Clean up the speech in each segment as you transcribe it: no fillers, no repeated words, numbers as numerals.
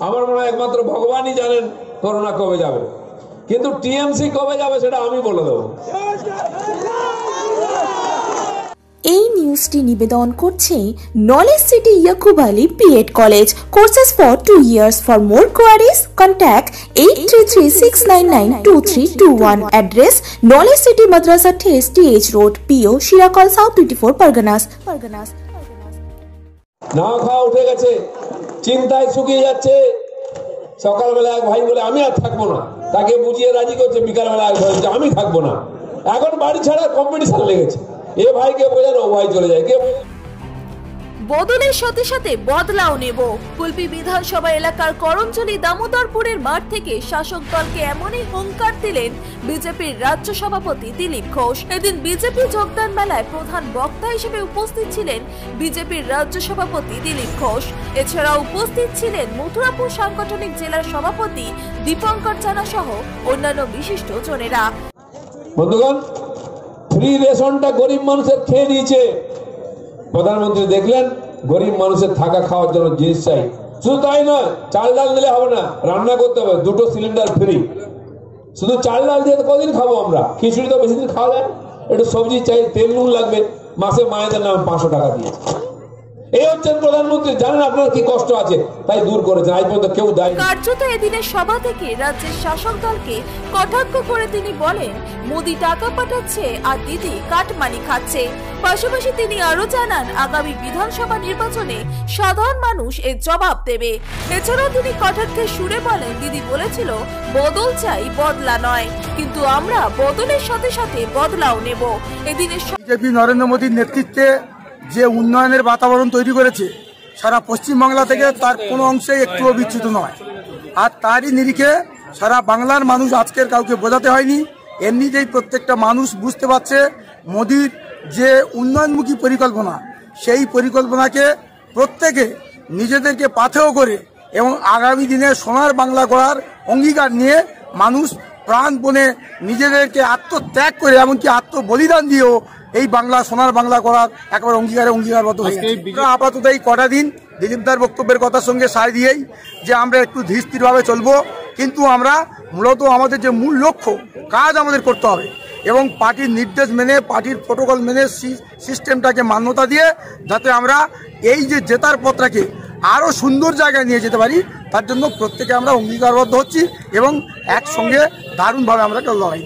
আমার মনে হয় একমাত্র ভগবানই জানেন করোনা কবে যাবে, কিন্তু টিএমসি কবে যাবে সেটা আমি বলে দেবো। এই নিউজটি নিবেদন করছে knowledge city Yakub Ali BEd college, courses for 2 years। For more queries contact 8336992321। Address knowledge city মাদ্রাসা ঠেস TH road, PO Sirakol, south 24 Parganas. না খাওয়া উঠে গেছে, চিন্তায় শুকিয়ে যাচ্ছে। সকালবেলা এক ভাই বলে আমি আর থাকবো না, তাকে বুঝিয়ে রাজি করছে। বিকালবেলা এক ভাই বলছে আমি থাকবো না। এখন বাড়ি ছাড়া কম্পিটিশন লেগেছে, এ ভাইকে বোঝানো ও ভাই চলে যায়। কে বদলের সাথে সাথে বদলাও নেব। কুলপি বিধানসভা এলাকার করঞ্জলি দামোদরপুরের মাঠ থেকে শাসক দলকে এমনই হুঙ্কার দিলেন বিজেপির রাজ্য সভাপতি দিলীপ ঘোষ। এদিন বিজেপি যোগদান মেলায় প্রধান বক্তা হিসেবে উপস্থিত ছিলেন বিজেপির রাজ্য সভাপতি দিলীপ ঘোষ। এছাড়া উপস্থিত ছিলেন মথুরাপুর সাংগঠনিক জেলার সভাপতি দীপঙ্কর চানা সহ অন্যান্য বিশিষ্ট জনেরা। বন্ধুগণ, ফ্রি রেশনটা গরিব মানুষের খেয়ে নিয়েছে। প্রধানমন্ত্রী দেখলেন গরিব মানুষের থাকা খাওয়ার জন্য জিনিস চাই। শুধু তাই নয়, চাল ডাল দিলে হবে না, রান্না করতে হবে, 2টো সিলিন্ডার ফ্রি। শুধু চাল ডাল দিয়ে কদিন খাবো আমরা? খিচুড়ি তো বেশি দিন খাওয়া যায়। একটু সবজি চাই, তেল নুন লাগবে। মাসে মায়েদের নাম 500 টাকা দিয়েছে। এই হচ্ছেন প্রধানমন্ত্রী। জানেন আপনার কি কষ্ট আছে, তাই দূর করেছেন। আজ পর্যন্ত কেউ দেয়। কার্যত এদিনের সভা থেকে রাজ্যের শাসক দলকে কটাক্ষ করে তিনি বলেন মোদি টাকা পাঠাচ্ছে আর দিদি কাটমানি খাচ্ছে। পাশাপাশি তিনি আরো জানান আগামী বিধানসভা নির্বাচনে সাধারণ মানুষ এর জবাব দেবে। এছাড়াও তিনি কটাক্ষের সুরে বলেন দিদি বলেছিল বদল চাই, বদলা নয়, কিন্তু আমরা বদলের সাথে সাথে বদলাও নেব। এদিনের বিজেপি নরেন্দ্র মোদীর নেতৃত্বে যে উন্নয়নের বাতাবরণ তৈরি করেছে সারা পশ্চিমবাংলা থেকে, তার কোনো অংশে একটুও বিচ্যুত নয়। আর তারই নিরিখে সারা বাংলার মানুষ আজকের কাউকে বোঝাতে হয়নি। এমনিতেই প্রত্যেকটা মানুষ বুঝতে পারছে মোদীর যে উন্নয়নমুখী পরিকল্পনা, সেই পরিকল্পনাকে প্রত্যেকে নিজেদেরকে পাথেয় করে এবং আগামী দিনে সোনার বাংলা গড়ার অঙ্গীকার নিয়ে মানুষ প্রাণপণে নিজেদেরকে আত্মত্যাগ করে এমনকি আত্মবলিদান দিয়েও এই বাংলা সোনার বাংলা করার একবার অঙ্গীকারবদ্ধ হয়ে গেছে। আপাতত এই কটা দিন দিলীপদার বক্তব্যের কথার সঙ্গে সায় দিয়েই যে আমরা একটু ধীর স্থিরভাবে চলবো, কিন্তু আমরা মূলত আমাদের যে মূল লক্ষ্য কাজ আমাদের করতে হবে এবং পার্টির নির্দেশ মেনে, পার্টির প্রোটোকল মেনে, সিস্টেমটাকে মান্যতা দিয়ে যাতে আমরা এই যে জেতার পথটাকে আরো সুন্দর জায়গায় নিয়ে যেতে পারি, তার জন্য প্রত্যেকে আমরা অঙ্গীকারবদ্ধ হচ্ছি এবং একসঙ্গে দারুণভাবে আমরা লড়াই।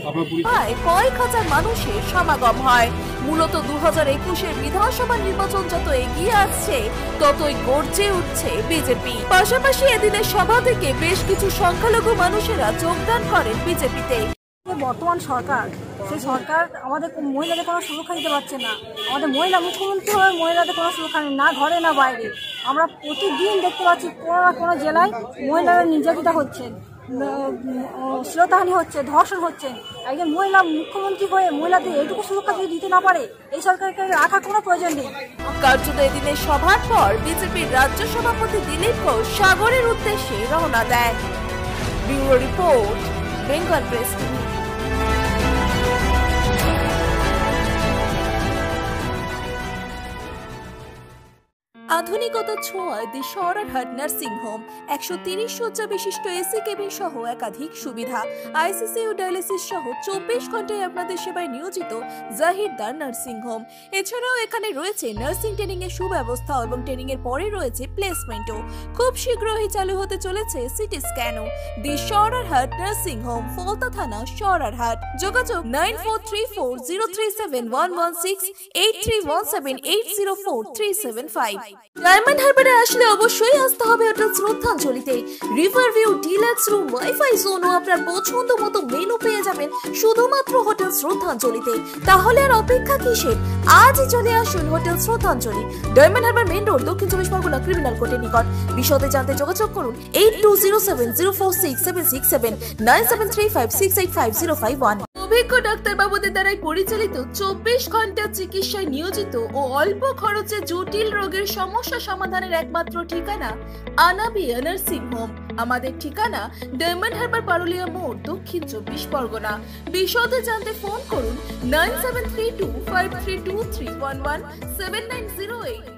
কয়েক হাজার মানুষের সমাগম হয়। মূলত 2021-এর বিধানসভা নির্বাচন যত এগিয়ে আসছে ততই গর্জে উঠছে বিজেপি। পাশাপাশি এদিনের সভা থেকে বেশ কিছু সংখ্যালঘু মানুষেরা যোগদান করেন বিজেপিতে। বর্তমান সরকার, সেই সরকার আমাদের মহিলাদের কোনো সুরক্ষা দিতে পারছে না। আমাদের মহিলা মুখ্যমন্ত্রী হয়ে মহিলাদের কোনো সুরক্ষা নেই, না ঘরে না বাইরে। আমরা প্রতিদিন দেখতে পাচ্ছি কোনো না কোনো জেলায় মহিলারা নির্যাতিত হচ্ছেন, শ্লীলতাহানি হচ্ছে, ধর্ষণ হচ্ছে। একজন মহিলা মুখ্যমন্ত্রী হয়ে মহিলাদের এইটুকু সুরক্ষা যদি দিতে না পারে, এই সরকারকে রাখার কোনো প্রয়োজন নেই। কার্যত এদিনের সভার পর বিজেপির রাজ্য সভাপতি দিলীপ ঘোষ সাগরের উদ্দেশ্যে রওনা দেয়। Bureau report, Bengal press TV. আধুনিকতার ছোঁয়ায় দি সরারহাট নার্সিং হোম, 130 শয্যা বিশিষ্ট এসি কেবিন সহ একাধিক সুবিধা, আইসিসিইউ ডায়ালিসিস সহ 24 ঘন্টায় আপনাদের সেবায় নিয়োজিত জাহিরদার নার্সিং হোম। এছাড়াও এখানে রয়েছে নার্সিং ট্রেনিং এর সুব্যবস্থা এবং ট্রেনিং এর পরে রয়েছে প্লেসমেন্টও। খুব শীঘ্রই চালু হতে চলেছে সিটি স্ক্যানও। দি সরারহাট নার্সিং হোম, ফলতা থানা, সরারহাট। যোগাযোগ 9434037116, 8317804375। ডায়মন্ড হারবারে আসলে অবশ্যই আসতে হবে হোটেল শ্রদ্ধাঞ্জলিতে। River view, deluxe room, wifi zone ও আপনার পছন্দ মতো মেনু পেয়ে যাবেন শুধুমাত্র হোটেল শ্রদ্ধাঞ্জলিতে। তাহলে আর অপেক্ষা কিসের? আজই চলে আসুন হোটেল শ্রদ্ধাঞ্জলি, ডায়মন্ড হারবার মেইন রোড, দক্ষিণ 24 পরগনা, ক্রিমিনাল কোর্টের নিকট। বিশদে জানতে যোগাযোগ করুন 8207046767, 9735685051। অভিজ্ঞ ডাক্তারবাবুদের দ্বারাই পরিচালিত 24 ঘন্টা চিকিৎসায় নিয়োজিত ও অল্প খরচে জটিল রোগের সমস্যা সমাধানের একমাত্র ঠিকানা আনাবিয়া নার্সিং হোম। আমাদের ঠিকানা ডায়মন্ড হারবার, পারুলিয়া মোড়, দক্ষিণ 24 পরগনা। বিশদে জানতে ফোন করুন 9732532311, 7908।